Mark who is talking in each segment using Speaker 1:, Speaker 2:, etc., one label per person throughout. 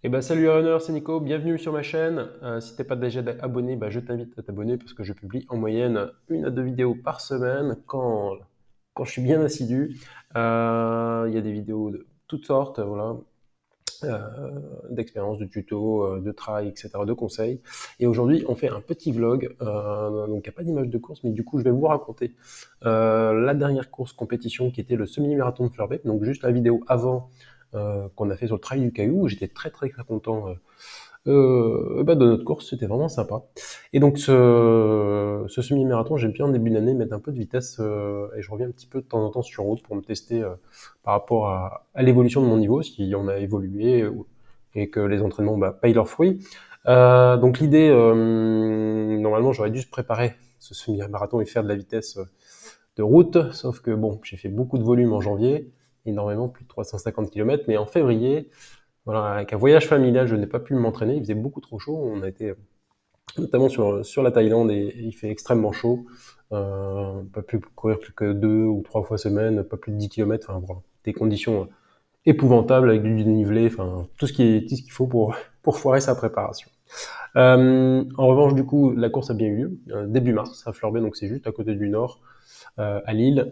Speaker 1: Eh ben, salut runner, c'est Nico, bienvenue sur ma chaîne. Si t'es pas déjà abonné, je t'invite à t'abonner parce que je publie en moyenne 1 à 2 vidéos par semaine quand je suis bien assidu. Il y a des vidéos de toutes sortes, voilà, d'expériences, de tutos, de travail, etc., de conseils. Et aujourd'hui, on fait un petit vlog, donc il n'y a pas d'image de course, mais du coup, je vais vous raconter la dernière course compétition qui était le semi-marathon de Fleurbet, donc juste la vidéo avant qu'on a fait sur le trail du Caillou, où j'étais très content de notre course, c'était vraiment sympa. Et donc ce semi-marathon, j'aime bien en début d'année mettre un peu de vitesse et je reviens un petit peu de temps en temps sur route pour me tester par rapport à l'évolution de mon niveau, si on a évolué et que les entraînements payent leurs fruits. Donc l'idée, normalement j'aurais dû se préparer ce semi-marathon et faire de la vitesse de route, sauf que bon, j'ai fait beaucoup de volume en janvier, énormément, plus de 350 km, mais en février, voilà, avec un voyage familial, je n'ai pas pu m'entraîner, il faisait beaucoup trop chaud, on a été notamment sur la Thaïlande et il fait extrêmement chaud, pas pu courir plus que 2 ou 3 fois semaine, pas plus de 10 km, enfin voilà, des conditions épouvantables avec du dénivelé, enfin tout ce qu'il faut pour foirer sa préparation. En revanche, du coup, la course a bien eu lieu, début mars, à Fleurbet, donc c'est juste à côté du nord, à Lille.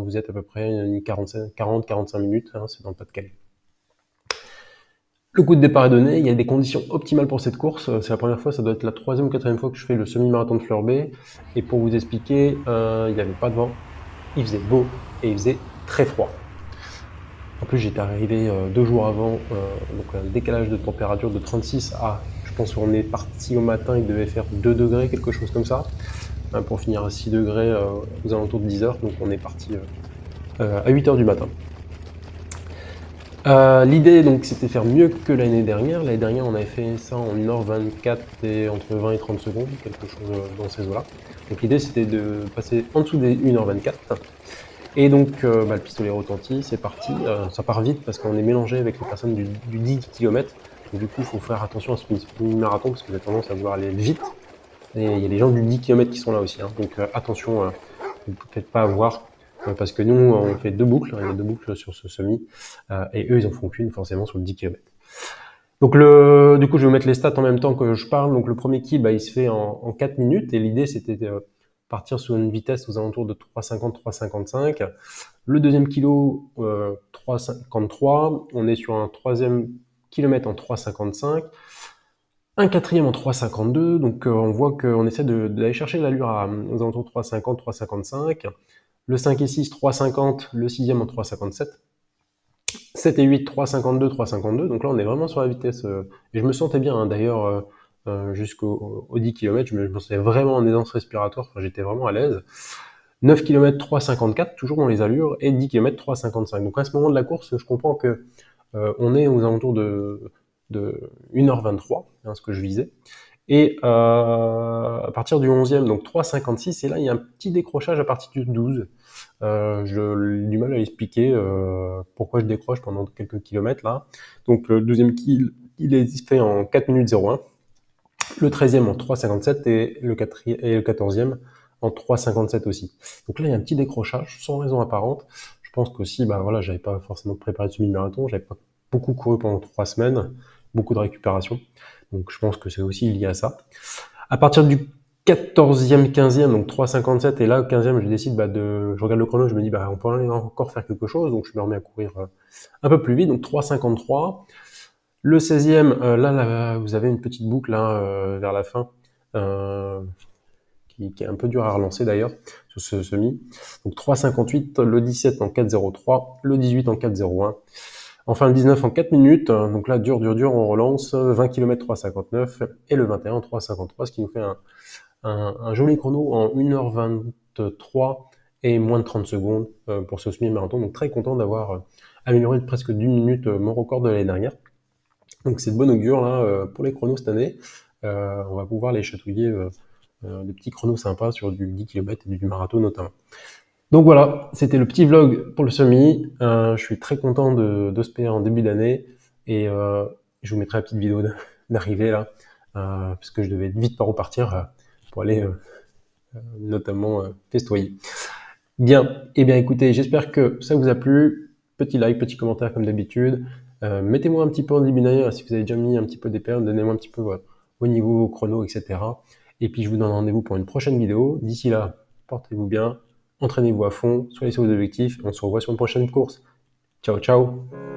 Speaker 1: Vous êtes à peu près une 40-45 minutes, hein, c'est dans le Pas-de-Calais. Le coup de départ est donné, il y a des conditions optimales pour cette course. C'est la première fois, ça doit être la 3e ou 4e fois que je fais le semi-marathon de Fleurbet. Et pour vous expliquer, il n'y avait pas de vent, il faisait beau et il faisait très froid. En plus, j'étais arrivé 2 jours avant, donc un décalage de température de 36 à, je pense qu'on est parti au matin, il devait faire 2 degrés, quelque chose comme ça, pour finir à 6 degrés aux alentours de 10 heures. Donc on est parti à 8 heures du matin. L'idée, donc, c'était faire mieux que l'année dernière. L'année dernière, on avait fait ça en 1h24 et entre 20 et 30 secondes, quelque chose dans ces eaux-là. Donc l'idée, c'était de passer en dessous des 1h24. Et donc, le pistolet retentit, c'est parti. Ça part vite parce qu'on est mélangé avec les personnes du 10 km. Donc du coup, il faut faire attention à ce marathon parce que j'ai tendance à vouloir aller vite. Et il y a les gens du 10 km qui sont là aussi, hein. Donc attention, ne vous faites pas avoir. Parce que nous, on fait 2 boucles, il y a 2 boucles sur ce semi, et eux, ils en font qu'une forcément sur le 10 km. Donc du coup, je vais vous mettre les stats en même temps que je parle. Donc le premier kill, il se fait en 4 minutes, et l'idée, c'était de partir sur une vitesse aux alentours de 3,50-3,55. Le deuxième kilo, 3,53. On est sur un 3e kilomètre en 3,55. Un 4e en 3,52, donc on voit qu'on essaie d'aller chercher l'allure aux alentours de 3,50, 3,55. Le 5 et 6, 3,50, le 6e en 3,57. 7 et 8, 3,52, 3,52. Donc là, on est vraiment sur la vitesse. Et je me sentais bien, hein, d'ailleurs, jusqu'au 10 km, je me sentais vraiment en aisance respiratoire. Enfin, j'étais vraiment à l'aise. 9 km, 3,54, toujours dans les allures, et 10 km, 3,55. Donc à ce moment de la course, je comprends que on est aux alentours de 1h23, hein, ce que je visais. Et à partir du 11e, donc 3,56, et là il y a un petit décrochage à partir du 12. J'ai du mal à expliquer pourquoi je décroche pendant quelques kilomètres là. Donc le 12e kill, il est fait en 4 minutes 01. Le 13e en 3,57 et le 14e en 3,57 aussi. Donc là il y a un petit décrochage sans raison apparente. Je pense qu'aussi, voilà, j'avais pas forcément préparé de semi-marathon, j'avais pas beaucoup couru pendant 3 semaines, beaucoup de récupération. Donc je pense que c'est aussi lié à ça. À partir du 14e, 15e, donc 3,57, et là, 15e, je décide je regarde le chrono, je me dis, on peut encore faire quelque chose, donc je me remets à courir un peu plus vite, donc 3,53. Le 16e, là, vous avez une petite boucle là, vers la fin, qui est un peu dur à relancer d'ailleurs, sur ce semi. Donc 3,58, le 17 en 4,03, le 18 en 4,01. Enfin, le 19 en 4 minutes, donc là, dur, on relance, 20 km 3,59, et le 21 en 3,53, ce qui nous fait un joli chrono en 1h23 et moins de 30 secondes pour ce semi-marathon. Donc très content d'avoir amélioré de presque d'1 minute mon record de l'année dernière. Donc c'est de bon augure là pour les chronos cette année. On va pouvoir les chatouiller des petits chronos sympas sur du 10 km et du marathon notamment. Donc voilà, c'était le petit vlog pour le semi. Je suis très content de ce PR en début d'année, et je vous mettrai la petite vidéo d'arrivée là, parce que je devais vite pas repartir pour aller notamment festoyer. Bien, et bien écoutez, j'espère que ça vous a plu. Petit like, petit commentaire comme d'habitude. Mettez-moi un petit peu en début d'année, si vous avez déjà mis un petit peu des pertes, donnez-moi un petit peu vos niveaux, vos chronos, etc. Et puis je vous donne rendez-vous pour une prochaine vidéo. D'ici là, portez-vous bien, entraînez-vous à fond, soyez sur vos objectifs, et on se revoit sur une prochaine course. Ciao, ciao!